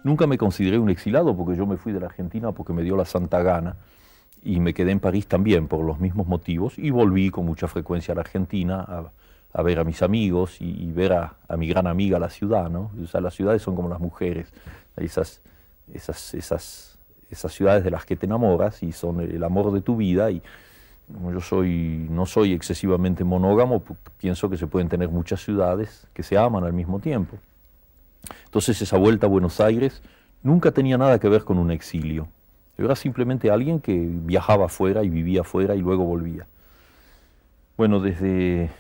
Nunca me consideré un exilado porque yo me fui de la Argentina porque me dio la santa gana y me quedé en París también por los mismos motivos y volví con mucha frecuencia a la Argentina a ver a mis amigos y ver a mi gran amiga la ciudad, ¿no? O sea, las ciudades son como las mujeres, hay esas ciudades de las que te enamoras y son el amor de tu vida y como yo no soy excesivamente monógamo, pienso que se pueden tener muchas ciudades que se aman al mismo tiempo. Entonces esa vuelta a Buenos Aires nunca tenía nada que ver con un exilio. Era simplemente alguien que viajaba afuera y vivía afuera y luego volvía. Bueno, desde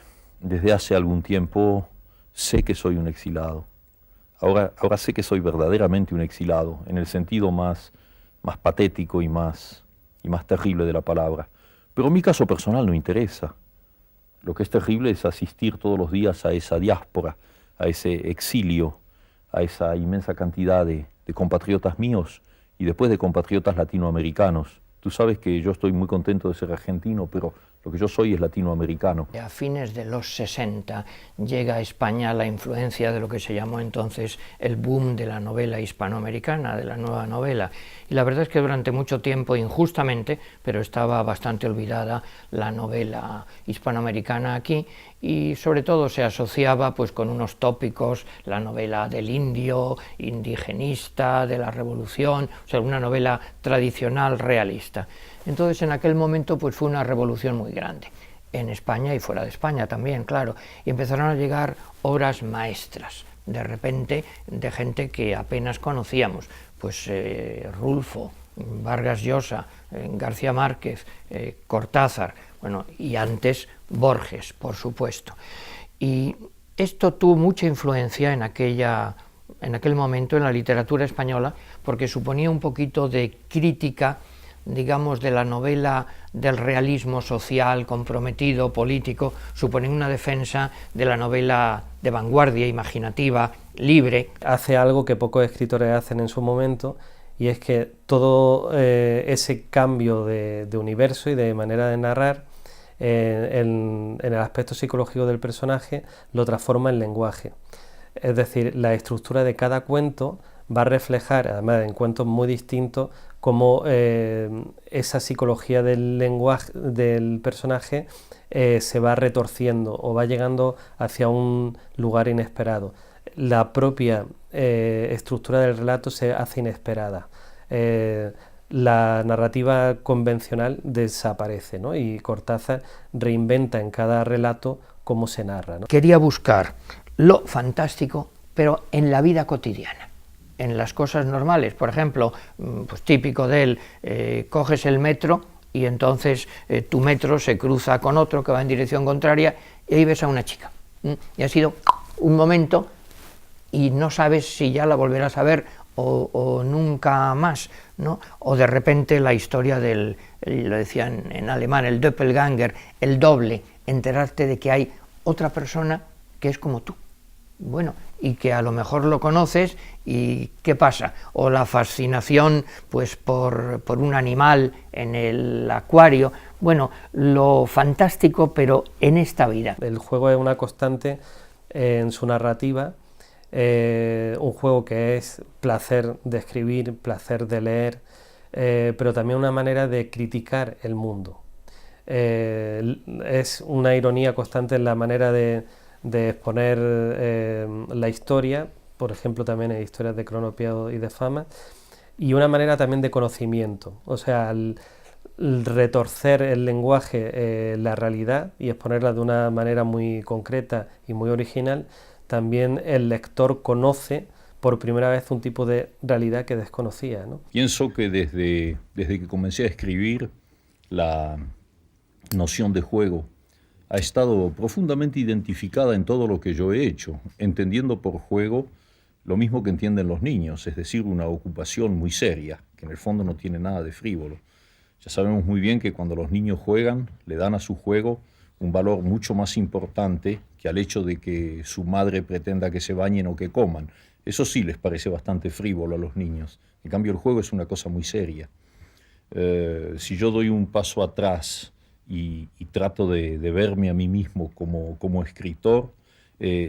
hace algún tiempo sé que soy un exilado. Ahora sé que soy verdaderamente un exilado, en el sentido más patético y más terrible de la palabra. Pero mi caso personal no interesa. Lo que es terrible es asistir todos los días a esa diáspora, a ese exilio, a esa inmensa cantidad de compatriotas míos y después de compatriotas latinoamericanos. Tú sabes que yo estoy muy contento de ser argentino, pero lo que yo soy es latinoamericano. A fines de los 60 llega a España la influencia de lo que se llamó entonces el boom de la novela hispanoamericana, de la nueva novela. Y la verdad es que durante mucho tiempo, injustamente, pero estaba bastante olvidada la novela hispanoamericana aquí, y sobre todo se asociaba pues con unos tópicos, la novela del indio, indigenista, de la revolución, o sea, una novela tradicional realista. Entonces en aquel momento pues fue una revolución muy grande, en España y fuera de España también, claro, y empezaron a llegar obras maestras, de repente, de gente que apenas conocíamos, pues Rulfo, Vargas Llosa, García Márquez, Cortázar, bueno, y antes Borges, por supuesto. Y esto tuvo mucha influencia en aquel momento en la literatura española, porque suponía un poquito de crítica, digamos, de la novela del realismo social, comprometido, político, suponía una defensa de la novela de vanguardia, imaginativa, libre. Hace algo que pocos escritores hacen en su momento, y es que todo ese cambio de universo y de manera de narrar en el aspecto psicológico del personaje lo transforma en lenguaje. Es decir, la estructura de cada cuento va a reflejar, además en cuentos muy distintos, cómo esa psicología del lenguaje del personaje se va retorciendo o va llegando hacia un lugar inesperado. La propia estructura del relato se hace inesperada. La narrativa convencional desaparece, ¿no? Y Cortázar reinventa en cada relato cómo se narra, ¿no? Quería buscar lo fantástico, pero en la vida cotidiana, en las cosas normales. Por ejemplo, pues típico de él, coges el metro y entonces tu metro se cruza con otro que va en dirección contraria y ahí ves a una chica. Y ha sido un momento y no sabes si ya la volverás a ver o nunca más, ¿no? O de repente la historia lo decían en alemán, el Doppelganger, el doble, enterarte de que hay otra persona que es como tú. Bueno, y que a lo mejor lo conoces y ¿qué pasa? O la fascinación pues por un animal en el acuario. Bueno, lo fantástico, pero en esta vida. El juego es una constante en su narrativa, un juego que es placer de escribir, placer de leer, pero también una manera de criticar el mundo. Es una ironía constante en la manera de exponer la historia, por ejemplo también en historias de Cronopios y de Fama, y una manera también de conocimiento, o sea, el retorcer el lenguaje, la realidad, y exponerla de una manera muy concreta y muy original. También el lector conoce por primera vez un tipo de realidad que desconocía, ¿no? Pienso que desde que comencé a escribir, la noción de juego ha estado profundamente identificada en todo lo que yo he hecho, entendiendo por juego lo mismo que entienden los niños, es decir, una ocupación muy seria, que en el fondo no tiene nada de frívolo. Ya sabemos muy bien que cuando los niños juegan, le dan a su juego un valor mucho más importante que al hecho de que su madre pretenda que se bañen o que coman. Eso sí les parece bastante frívolo a los niños. En cambio, el juego es una cosa muy seria. Si yo doy un paso atrás y trato de verme a mí mismo como escritor,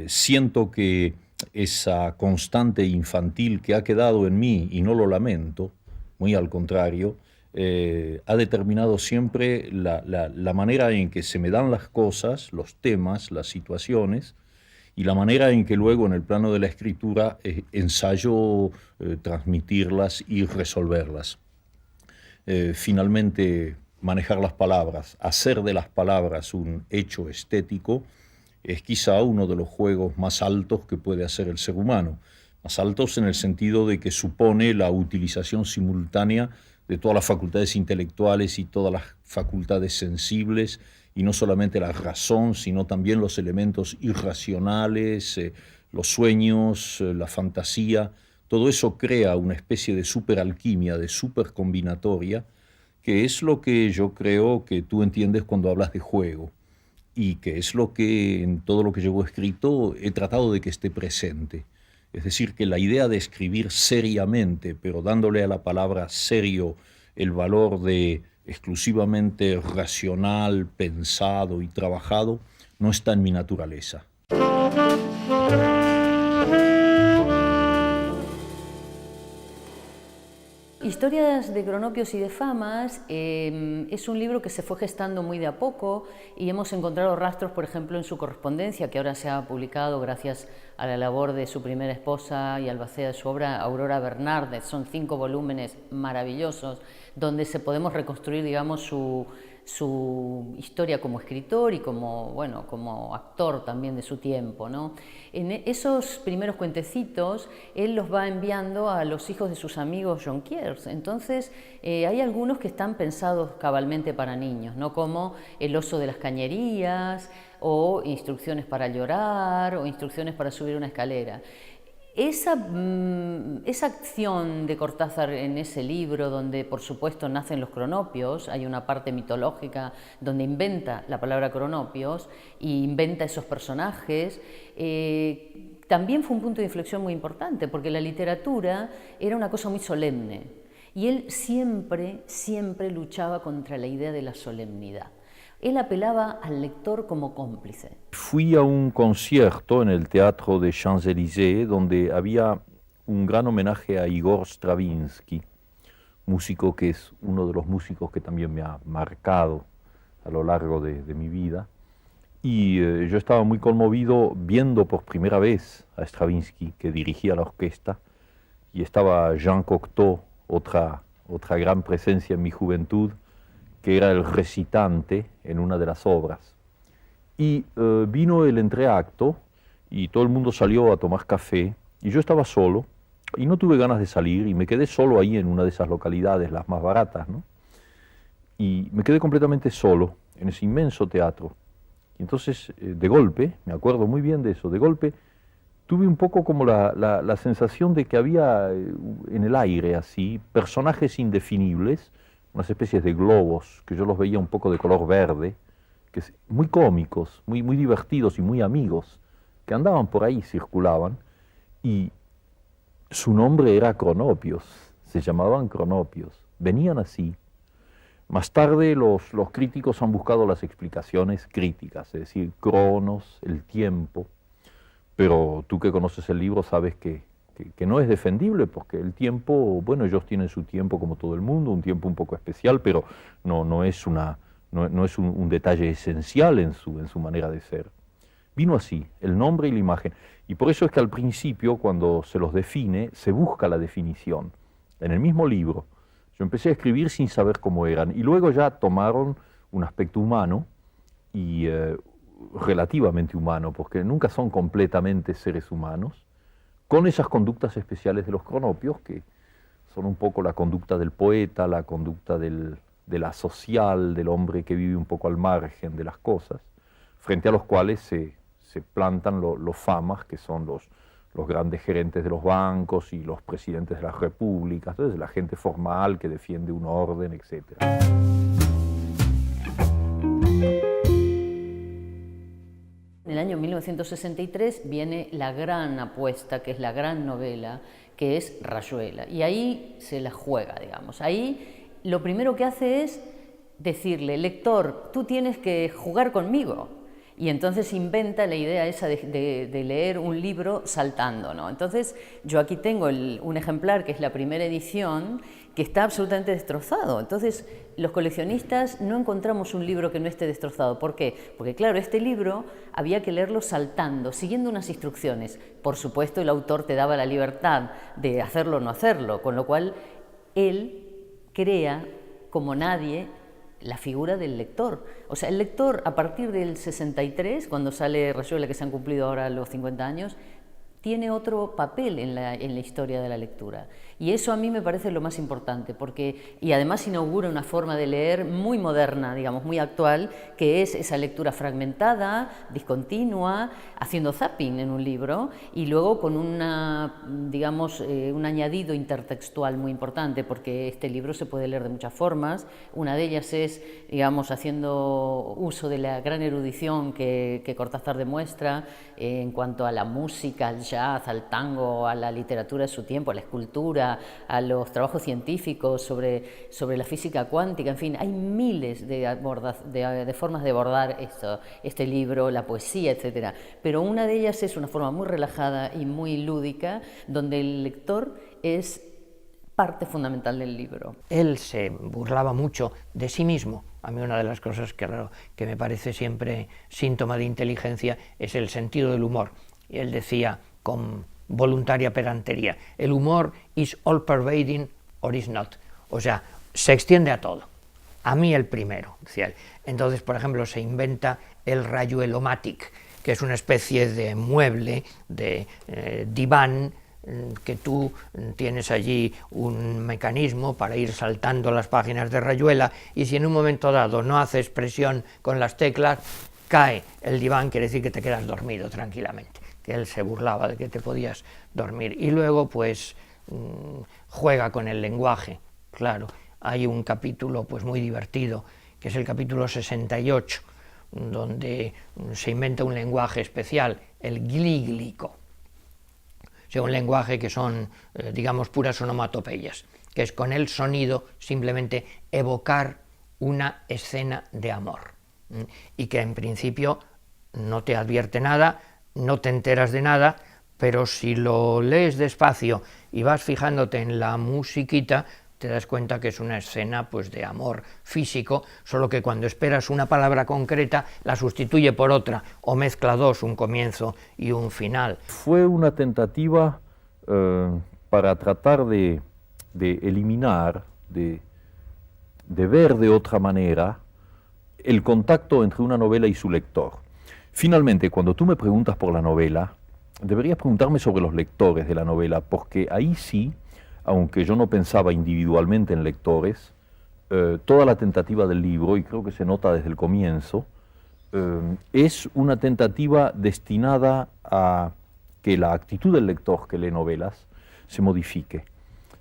siento que esa constante infantil que ha quedado en mí, y no lo lamento, muy al contrario, ha determinado siempre la manera en que se me dan las cosas, los temas, las situaciones, y la manera en que luego en el plano de la escritura ensayo transmitirlas y resolverlas. Finalmente, manejar las palabras, hacer de las palabras un hecho estético, es quizá uno de los juegos más altos que puede hacer el ser humano. Más altos en el sentido de que supone la utilización simultánea de todas las facultades intelectuales y todas las facultades sensibles, y no solamente la razón, sino también los elementos irracionales, los sueños, la fantasía. Todo eso crea una especie de superalquimia, de supercombinatoria, que es lo que yo creo que tú entiendes cuando hablas de juego, y que es lo que en todo lo que llevo escrito he tratado de que esté presente. Es decir, que la idea de escribir seriamente, pero dándole a la palabra serio el valor de exclusivamente racional, pensado y trabajado, no está en mi naturaleza. Historias de cronopios y de famas es un libro que se fue gestando muy de a poco y hemos encontrado rastros, por ejemplo, en su correspondencia, que ahora se ha publicado gracias a la labor de su primera esposa y albacea de su obra, Aurora Bernardes. Son 5 volúmenes maravillosos donde podemos reconstruir, digamos, su historia como escritor y como actor también de su tiempo, ¿no? En esos primeros cuentecitos él los va enviando a los hijos de sus amigos jonquiers. Entonces hay algunos que están pensados cabalmente para niños, ¿no? Como El oso de las cañerías, o Instrucciones para llorar, o Instrucciones para subir una escalera. Esa acción de Cortázar en ese libro, donde por supuesto nacen los cronopios, hay una parte mitológica donde inventa la palabra cronopios y inventa esos personajes, también fue un punto de inflexión muy importante, porque la literatura era una cosa muy solemne y él siempre luchaba contra la idea de la solemnidad. Él apelaba al lector como cómplice. Fui a un concierto en el Teatro de Champs-Élysées donde había un gran homenaje a Igor Stravinsky, músico que es uno de los músicos que también me ha marcado a lo largo de mi vida. Y yo estaba muy conmovido viendo por primera vez a Stravinsky, que dirigía la orquesta, y estaba Jean Cocteau, otra gran presencia en mi juventud, que era el recitante en una de las obras. Y vino el entreacto y todo el mundo salió a tomar café y yo estaba solo y no tuve ganas de salir y me quedé solo ahí en una de esas localidades, las más baratas, ¿no? Y me quedé completamente solo en ese inmenso teatro. Y entonces, de golpe, me acuerdo muy bien de eso, de golpe tuve un poco como la sensación de que había en el aire así personajes indefinibles, unas especies de globos, que yo los veía un poco de color verde, que muy cómicos, muy divertidos y muy amigos, que andaban por ahí, circulaban, y su nombre era Cronopios, se llamaban Cronopios, venían así. Más tarde los críticos han buscado las explicaciones críticas, es decir, Cronos, el tiempo, pero tú que conoces el libro sabes que no es defendible, porque el tiempo, bueno, ellos tienen su tiempo como todo el mundo, un tiempo un poco especial, pero no es un detalle esencial en su manera de ser. Vino así, el nombre y la imagen. Y por eso es que al principio, cuando se los define, se busca la definición. En el mismo libro, yo empecé a escribir sin saber cómo eran, y luego ya tomaron un aspecto humano, y relativamente humano, porque nunca son completamente seres humanos, con esas conductas especiales de los cronopios, que son un poco la conducta del poeta, la conducta de la social, del hombre que vive un poco al margen de las cosas, frente a los cuales se plantan los famas, que son los grandes gerentes de los bancos y los presidentes de las repúblicas, entonces la gente formal que defiende un orden, etc. En el año 1963 viene la gran apuesta, que es la gran novela, que es Rayuela. Y ahí se la juega, digamos. Ahí lo primero que hace es decirle, lector, tú tienes que jugar conmigo. Y entonces inventa la idea esa de leer un libro saltando, ¿no? Entonces yo aquí tengo un ejemplar que es la primera edición, que está absolutamente destrozado. Entonces los coleccionistas no encontramos un libro que no esté destrozado. ¿Por qué? Porque claro, este libro había que leerlo saltando, siguiendo unas instrucciones. Por supuesto, el autor te daba la libertad de hacerlo o no hacerlo, con lo cual él crea como nadie la figura del lector. O sea, el lector a partir del 63, cuando sale Rayuela, que se han cumplido ahora los 50 años, tiene otro papel en la historia de la lectura. Y eso a mí me parece lo más importante, y además inaugura una forma de leer muy moderna, digamos, muy actual, que es esa lectura fragmentada, discontinua, haciendo zapping en un libro, y luego con un añadido intertextual muy importante, porque este libro se puede leer de muchas formas. Una de ellas es, digamos, haciendo uso de la gran erudición que Cortázar demuestra en cuanto a la música, al jazz, al tango, a la literatura de su tiempo, a la escultura, a los trabajos científicos sobre la física cuántica. En fin, hay miles de formas de abordar este libro, la poesía, etc. Pero una de ellas es una forma muy relajada y muy lúdica, donde el lector es parte fundamental del libro. Él se burlaba mucho de sí mismo. A mí una de las cosas que me parece siempre síntoma de inteligencia es el sentido del humor. Y él decía con voluntaria pedantería, el humor is all pervading or is not. O sea, se extiende a todo. A mí el primero, decía él. Entonces, por ejemplo, se inventa el rayuelomatic, que es una especie de mueble, de diván, que tú tienes allí un mecanismo para ir saltando las páginas de Rayuela, y si en un momento dado no haces presión con las teclas, cae el diván, quiere decir que te quedas dormido tranquilamente, que él se burlaba de que te podías dormir. Y luego pues juega con el lenguaje. Claro, hay un capítulo pues muy divertido, que es el capítulo 68, donde se inventa un lenguaje especial, el glíglico. O sea, un lenguaje que son, digamos, puras onomatopeyas, que es con el sonido simplemente evocar una escena de amor, y que en principio no te advierte nada, no te enteras de nada, pero si lo lees despacio y vas fijándote en la musiquita, te das cuenta que es una escena pues de amor físico, solo que cuando esperas una palabra concreta la sustituye por otra, o mezcla dos, un comienzo y un final. Fue una tentativa para tratar de eliminar, de ver de otra manera el contacto entre una novela y su lector. Finalmente, cuando tú me preguntas por la novela, deberías preguntarme sobre los lectores de la novela, porque ahí sí, aunque yo no pensaba individualmente en lectores, toda la tentativa del libro, y creo que se nota desde el comienzo, es una tentativa destinada a que la actitud del lector que lee novelas se modifique.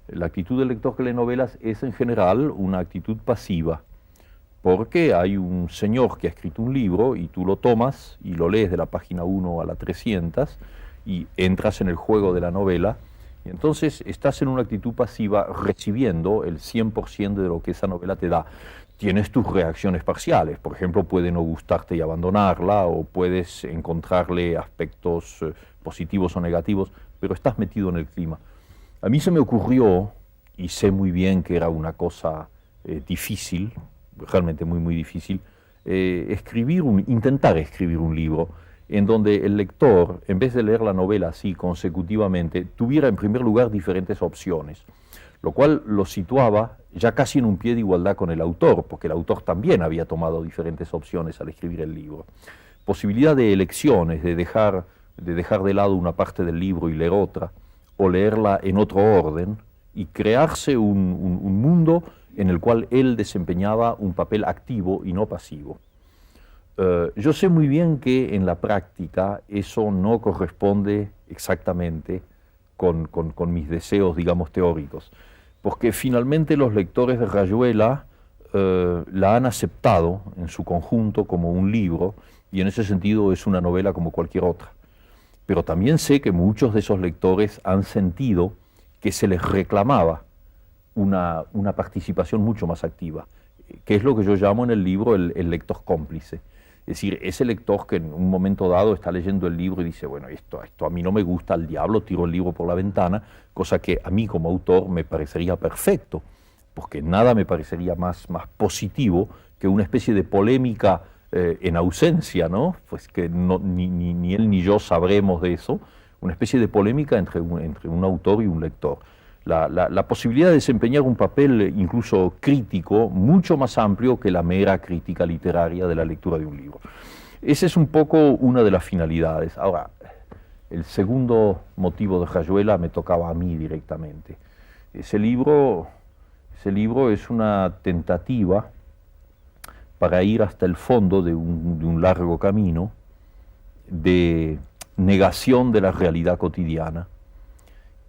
La actitud del lector que lee novelas es en general una actitud pasiva, porque hay un señor que ha escrito un libro y tú lo tomas y lo lees de la página 1 a la 300 y entras en el juego de la novela. Y entonces estás en una actitud pasiva recibiendo el 100% de lo que esa novela te da. Tienes tus reacciones parciales, por ejemplo, puede no gustarte y abandonarla, o puedes encontrarle aspectos positivos o negativos, pero estás metido en el clima. A mí se me ocurrió, y sé muy bien que era una cosa difícil, realmente muy, muy difícil, intentar escribir un libro en donde el lector, en vez de leer la novela así consecutivamente, tuviera en primer lugar diferentes opciones, lo cual lo situaba ya casi en un pie de igualdad con el autor, porque el autor también había tomado diferentes opciones al escribir el libro. Posibilidad de elecciones, de dejar de lado una parte del libro y leer otra, o leerla en otro orden, y crearse un mundo en el cual él desempeñaba un papel activo y no pasivo. Yo sé muy bien que en la práctica eso no corresponde exactamente con mis deseos, digamos, teóricos, porque finalmente los lectores de Rayuela la han aceptado en su conjunto como un libro, y en ese sentido es una novela como cualquier otra. Pero también sé que muchos de esos lectores han sentido que se les reclamaba una participación mucho más activa, que es lo que yo llamo en el libro el lector cómplice. decir, ese lector que en un momento dado está leyendo el libro y dice, bueno, esto a mí no me gusta, al diablo, tiro el libro por la ventana, cosa que a mí como autor me parecería perfecto, porque nada me parecería más positivo que una especie de polémica en ausencia, ¿no? Pues que ni él ni yo sabremos de eso, una especie de polémica entre un autor y un lector. La posibilidad de desempeñar un papel incluso crítico mucho más amplio que la mera crítica literaria de la lectura de un libro. Esa es un poco una de las finalidades. Ahora, el segundo motivo de Rayuela me tocaba a mí directamente. Ese libro es una tentativa para ir hasta el fondo de un largo camino de negación de la realidad cotidiana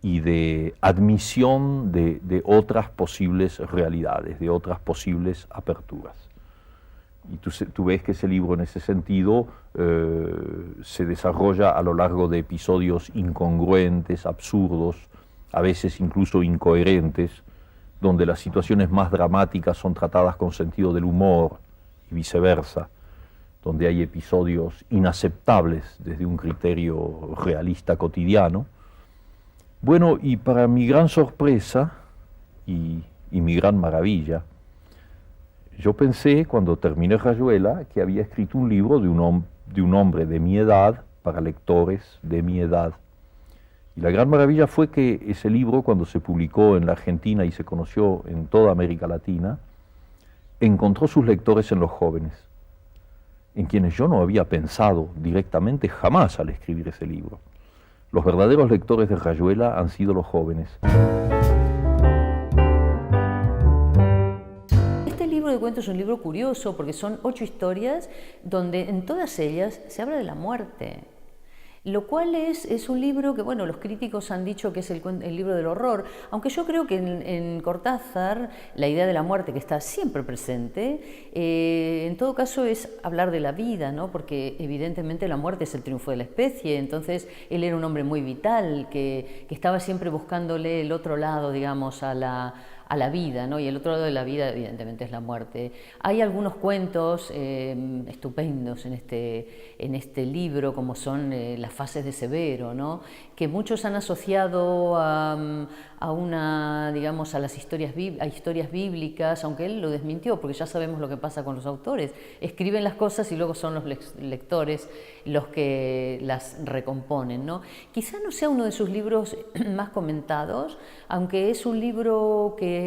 y de admisión de otras posibles realidades, de otras posibles aperturas. Y tú ves que ese libro en ese sentido se desarrolla a lo largo de episodios incongruentes, absurdos, a veces incluso incoherentes, donde las situaciones más dramáticas son tratadas con sentido del humor y viceversa, donde hay episodios inaceptables desde un criterio realista cotidiano. Bueno, y para mi gran sorpresa y mi gran maravilla, yo pensé cuando terminé Rayuela que había escrito un libro de un hombre de mi edad para lectores de mi edad. Y la gran maravilla fue que ese libro, cuando se publicó en la Argentina y se conoció en toda América Latina, encontró sus lectores en los jóvenes, en quienes yo no había pensado directamente jamás al escribir ese libro. Los verdaderos lectores de Rayuela han sido los jóvenes. Este libro de cuentos es un libro curioso porque son 8 historias donde en todas ellas se habla de la muerte. Lo cual es un libro que, bueno, los críticos han dicho que es el libro del horror, aunque yo creo que en Cortázar la idea de la muerte, que está siempre presente, en todo caso es hablar de la vida, ¿no? Porque evidentemente la muerte es el triunfo de la especie, entonces él era un hombre muy vital, que estaba siempre buscándole el otro lado, digamos, a la vida, ¿no? Y el otro lado de la vida evidentemente es la muerte. Hay algunos cuentos estupendos en este libro, como son las fases de Severo, ¿no? Que muchos han asociado a las historias bíblicas, aunque él lo desmintió, porque ya sabemos lo que pasa con los autores. Escriben las cosas y luego son los lectores los que las recomponen, ¿no? Quizá no sea uno de sus libros más comentados, aunque es un libro que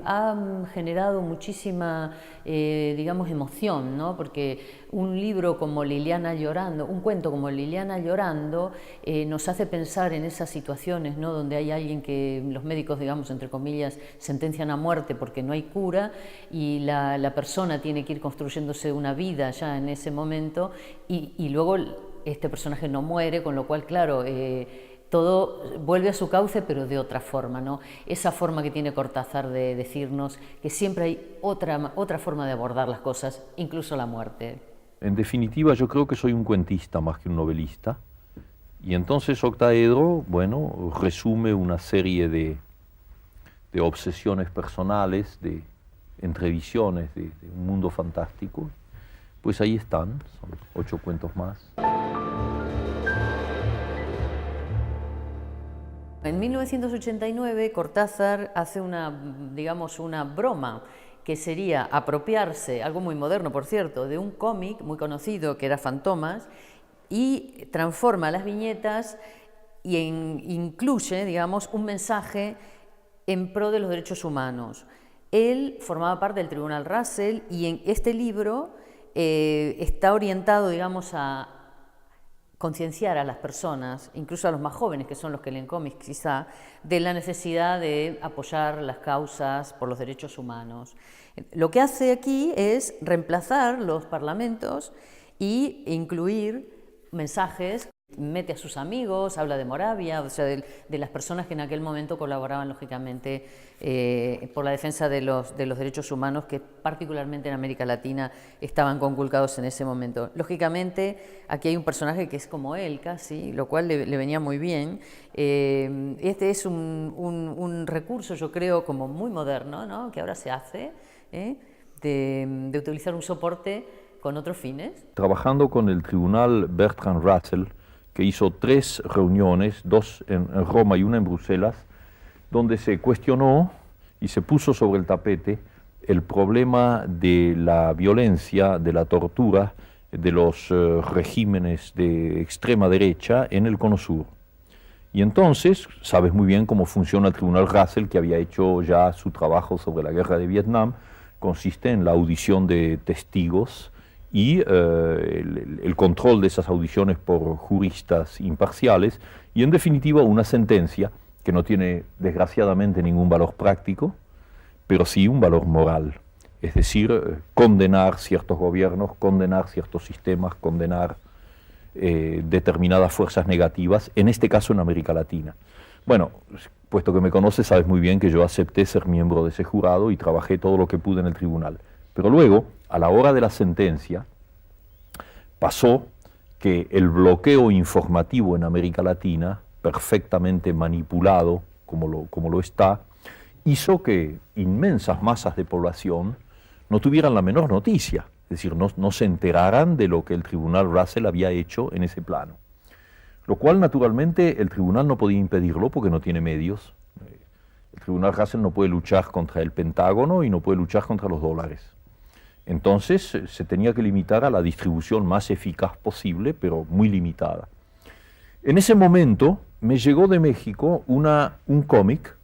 ha generado muchísima, emoción, ¿no? Porque un libro como Liliana llorando, un cuento como Liliana llorando, nos hace pensar en esas situaciones, ¿no? Donde hay alguien que los médicos, digamos, entre comillas, sentencian a muerte porque no hay cura y la persona tiene que ir construyéndose una vida ya en ese momento y luego este personaje no muere, con lo cual, claro, todo vuelve a su cauce, pero de otra forma, ¿no? Esa forma que tiene Cortázar de decirnos que siempre hay otra forma de abordar las cosas, incluso la muerte. En definitiva, yo creo que soy un cuentista más que un novelista. Y entonces Octaedro, bueno, resume una serie de obsesiones personales, de entrevisiones de un mundo fantástico. Pues ahí están, son 8 cuentos más. En 1989 Cortázar hace una broma que sería apropiarse, algo muy moderno por cierto, de un cómic muy conocido que era Fantomas y transforma las viñetas y incluye, digamos, un mensaje en pro de los derechos humanos. Él formaba parte del Tribunal Russell y en este libro está orientado, digamos, a concienciar a las personas, incluso a los más jóvenes, que son los que leen cómics quizá, de la necesidad de apoyar las causas por los derechos humanos. Lo que hace aquí es reemplazar los parlamentos e incluir mensajes, mete a sus amigos, habla de Moravia, o sea, de las personas que en aquel momento colaboraban lógicamente por la defensa de los derechos humanos que particularmente en América Latina estaban conculcados en ese momento. Lógicamente aquí hay un personaje que es como él casi, lo cual le venía muy bien. Este es un recurso, yo creo, como muy moderno, ¿no? Que ahora se hace, de utilizar un soporte con otros fines. Trabajando con el tribunal Bertrand Russell, que hizo 3 reuniones, 2 en Roma y una en Bruselas, donde se cuestionó y se puso sobre el tapete el problema de la violencia, de la tortura, de los regímenes de extrema derecha en el Cono Sur. Y entonces, sabes muy bien cómo funciona el tribunal Russell, que había hecho ya su trabajo sobre la guerra de Vietnam, consiste en la audición de testigos y el control de esas audiciones por juristas imparciales y en definitiva una sentencia que no tiene desgraciadamente ningún valor práctico, pero sí un valor moral. Es decir, condenar ciertos gobiernos, condenar ciertos sistemas, condenar determinadas fuerzas negativas, en este caso en América Latina. Bueno, puesto que me conoces, sabes muy bien que yo acepté ser miembro de ese jurado y trabajé todo lo que pude en el tribunal. Pero luego, a la hora de la sentencia, pasó que el bloqueo informativo en América Latina, perfectamente manipulado, como lo está, hizo que inmensas masas de población no tuvieran la menor noticia, es decir, no se enteraran de lo que el tribunal Russell había hecho en ese plano. Lo cual, naturalmente, el tribunal no podía impedirlo porque no tiene medios. El tribunal Russell no puede luchar contra el Pentágono y no puede luchar contra los dólares. Entonces, se tenía que limitar a la distribución más eficaz posible, pero muy limitada. En ese momento, me llegó de México un cómic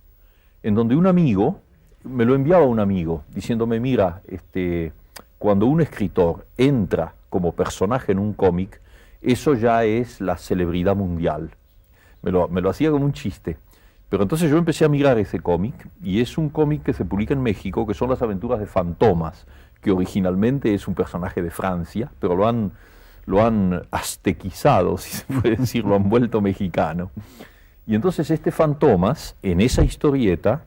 en donde un amigo, me lo enviaba un amigo, diciéndome, mira, cuando un escritor entra como personaje en un cómic, eso ya es la celebridad mundial. Me lo hacía como un chiste. Pero entonces yo empecé a mirar ese cómic, y es un cómic que se publica en México, que son las aventuras de Fantomas, que originalmente es un personaje de Francia, pero lo han aztequizado, si se puede decir, lo han vuelto mexicano. Y entonces este Fantomas, en esa historieta,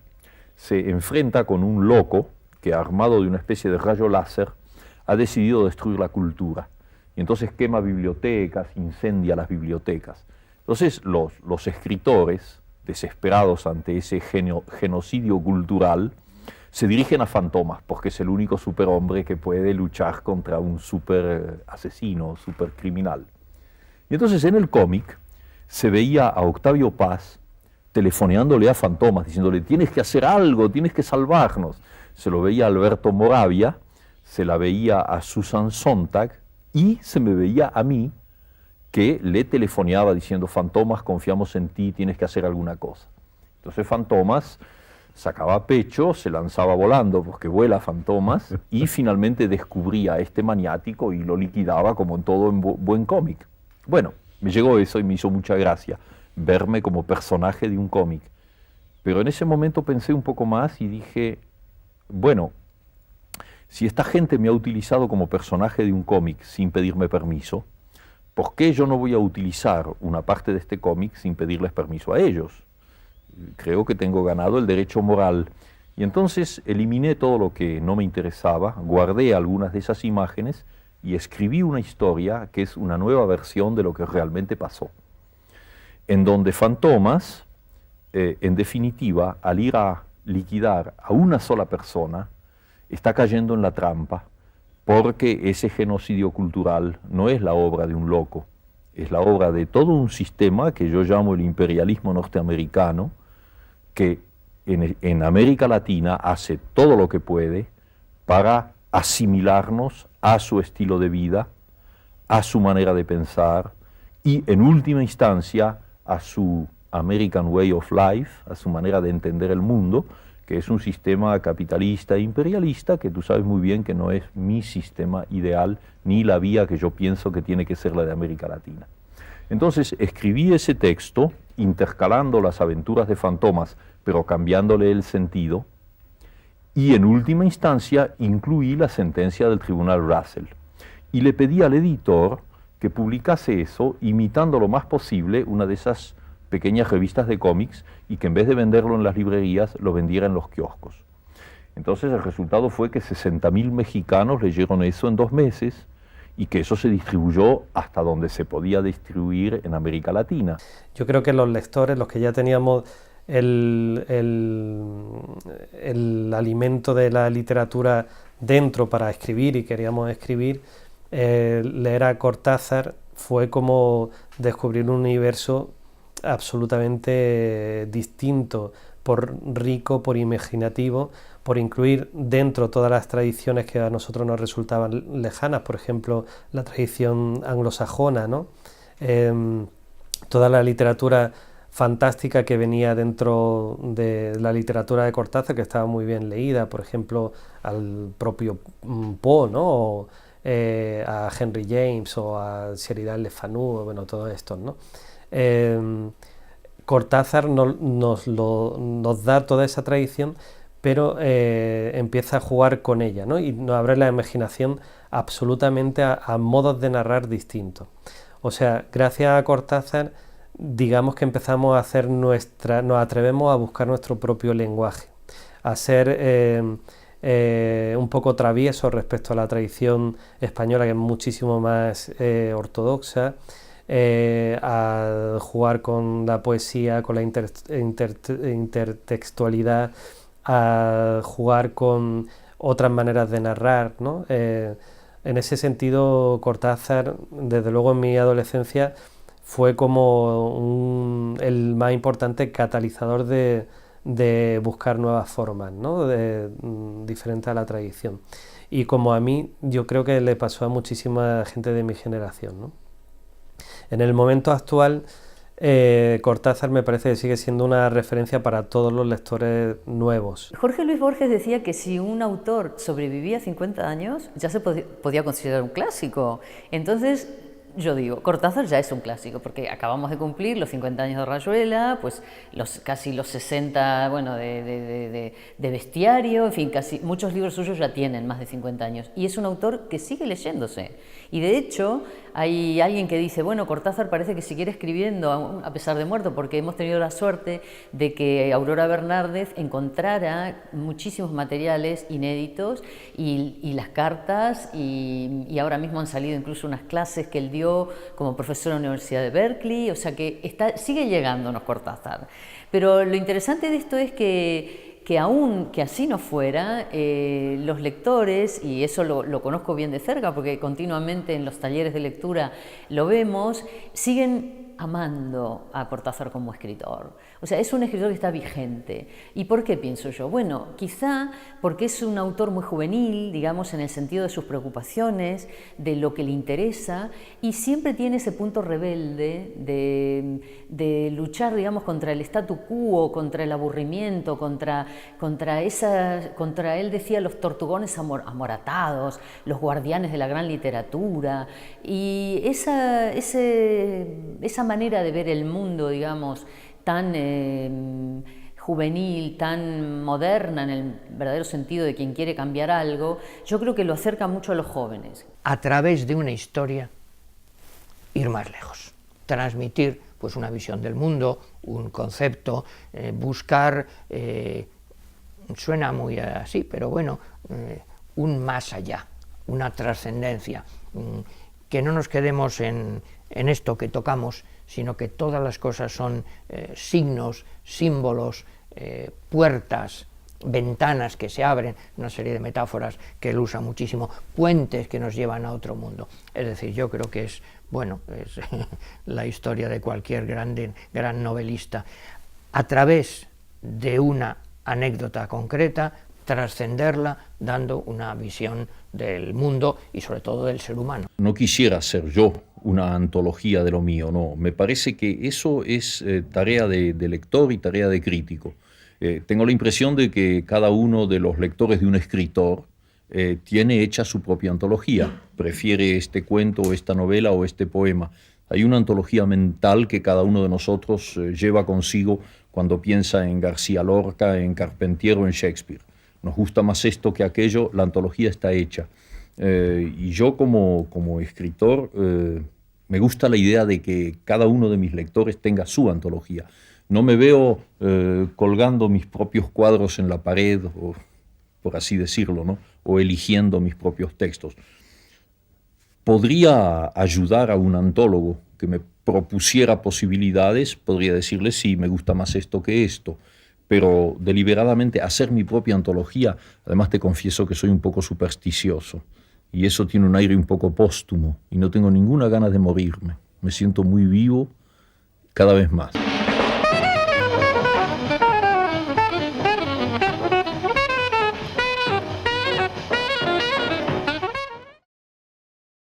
se enfrenta con un loco que, armado de una especie de rayo láser, ha decidido destruir la cultura. Y entonces quema bibliotecas, incendia las bibliotecas. Entonces los escritores, desesperados ante ese genocidio cultural, se dirigen a Fantomas, porque es el único superhombre que puede luchar contra un super asesino, super criminal. Y entonces en el cómic se veía a Octavio Paz telefoneándole a Fantomas, diciéndole, tienes que hacer algo, tienes que salvarnos. Se lo veía a Alberto Moravia, se la veía a Susan Sontag, y se me veía a mí, que le telefoneaba diciendo, Fantomas, confiamos en ti, tienes que hacer alguna cosa. Entonces Fantomas sacaba pecho, se lanzaba volando, porque vuela Fantomas, y finalmente descubría a este maniático y lo liquidaba como en todo buen cómic. Bueno, me llegó eso y me hizo mucha gracia verme como personaje de un cómic. Pero en ese momento pensé un poco más y dije, bueno, si esta gente me ha utilizado como personaje de un cómic sin pedirme permiso, ¿por qué yo no voy a utilizar una parte de este cómic sin pedirles permiso a ellos? Creo que tengo ganado el derecho moral. Y entonces eliminé todo lo que no me interesaba, guardé algunas de esas imágenes y escribí una historia que es una nueva versión de lo que realmente pasó, en donde Fantomas, en definitiva, al ir a liquidar a una sola persona, está cayendo en la trampa, porque ese genocidio cultural no es la obra de un loco, es la obra de todo un sistema que yo llamo el imperialismo norteamericano, que en América Latina hace todo lo que puede para asimilarnos a su estilo de vida, a su manera de pensar y, en última instancia, a su American Way of Life, a su manera de entender el mundo, que es un sistema capitalista e imperialista que tú sabes muy bien que no es mi sistema ideal ni la vía que yo pienso que tiene que ser la de América Latina. Entonces escribí ese texto intercalando las aventuras de Fantomas, pero cambiándole el sentido, y en última instancia incluí la sentencia del tribunal Russell. Y le pedí al editor que publicase eso imitando lo más posible una de esas pequeñas revistas de cómics y que en vez de venderlo en las librerías lo vendiera en los kioscos. Entonces el resultado fue que 60.000 mexicanos leyeron eso en 2 meses y que eso se distribuyó hasta donde se podía distribuir en América Latina. Yo creo que los lectores, los que ya teníamos el alimento de la literatura dentro para escribir y queríamos escribir, leer a Cortázar fue como descubrir un universo absolutamente distinto, por rico, por imaginativo, por incluir dentro todas las tradiciones que a nosotros nos resultaban lejanas, por ejemplo, la tradición anglosajona, ¿no? Toda la literatura fantástica que venía dentro de la literatura de Cortázar, que estaba muy bien leída, por ejemplo, al propio Poe, ¿no? O, a Henry James o a Sheridan Le Fanu, bueno, todos estos, ¿no? Cortázar nos da toda esa tradición, pero empieza a jugar con ella, ¿no? Y nos abre la imaginación absolutamente a modos de narrar distintos. O sea, gracias a Cortázar, digamos que empezamos a hacer nos atrevemos a buscar nuestro propio lenguaje, a ser un poco traviesos respecto a la tradición española, que es muchísimo más ortodoxa, a jugar con la poesía, con la intertextualidad, a jugar con otras maneras de narrar, ¿no? En ese sentido, Cortázar, desde luego en mi adolescencia, fue como el más importante catalizador de buscar nuevas formas, ¿no? Diferentes a la tradición. Y como a mí, yo creo que le pasó a muchísima gente de mi generación, ¿no? En el momento actual, Cortázar me parece que sigue siendo una referencia para todos los lectores nuevos. Jorge Luis Borges decía que si un autor sobrevivía 50 años, ya se podía considerar un clásico. Entonces, yo digo, Cortázar ya es un clásico, porque acabamos de cumplir los 50 años de Rayuela, pues casi los 60, bueno, de Bestiario, en fin, muchos libros suyos ya tienen más de 50 años. Y es un autor que sigue leyéndose. Y de hecho, hay alguien que dice, bueno, Cortázar parece que sigue escribiendo a pesar de muerto, porque hemos tenido la suerte de que Aurora Bernárdez encontrara muchísimos materiales inéditos y las cartas, y ahora mismo han salido incluso unas clases que él dio como profesor en la Universidad de Berkeley, o sea que sigue llegándonos Cortázar. Pero lo interesante de esto es que aún que así no fuera, los lectores, y eso lo conozco bien de cerca porque continuamente en los talleres de lectura lo vemos, siguen amando a Cortázar como escritor. O sea, es un escritor que está vigente. ¿Y por qué pienso yo? Bueno, quizá porque es un autor muy juvenil, digamos, en el sentido de sus preocupaciones, de lo que le interesa, y siempre tiene ese punto rebelde de luchar, digamos, contra el statu quo, contra el aburrimiento, contra él decía, los tortugones amoratados, los guardianes de la gran literatura, y esa manera de ver el mundo, digamos, tan juvenil, tan moderna en el verdadero sentido de quien quiere cambiar algo, yo creo que lo acerca mucho a los jóvenes. A través de una historia, ir más lejos, transmitir pues una visión del mundo, un concepto, buscar, suena muy así, pero bueno, un más allá, una trascendencia, que no nos quedemos en esto que tocamos, sino que todas las cosas son signos, símbolos, puertas, ventanas que se abren, una serie de metáforas que él usa muchísimo, puentes que nos llevan a otro mundo. Es decir, yo creo que es la historia de cualquier gran novelista. A través de una anécdota concreta, trascenderla dando una visión del mundo y sobre todo del ser humano. No quisiera ser yo una antología de lo mío, no. Me parece que eso es tarea de lector y tarea de crítico. Tengo la impresión de que cada uno de los lectores de un escritor tiene hecha su propia antología. Prefiere este cuento o esta novela o este poema. Hay una antología mental que cada uno de nosotros lleva consigo cuando piensa en García Lorca, en Carpentier o en Shakespeare. Nos gusta más esto que aquello, la antología está hecha. Y yo como escritor me gusta la idea de que cada uno de mis lectores tenga su antología. No me veo colgando mis propios cuadros en la pared, o, por así decirlo, ¿no? O eligiendo mis propios textos. Podría ayudar a un antólogo que me propusiera posibilidades, podría decirle sí, me gusta más esto que esto, pero deliberadamente hacer mi propia antología, además te confieso que soy un poco supersticioso y eso tiene un aire un poco póstumo, y no tengo ninguna ganas de morirme. Me siento muy vivo cada vez más.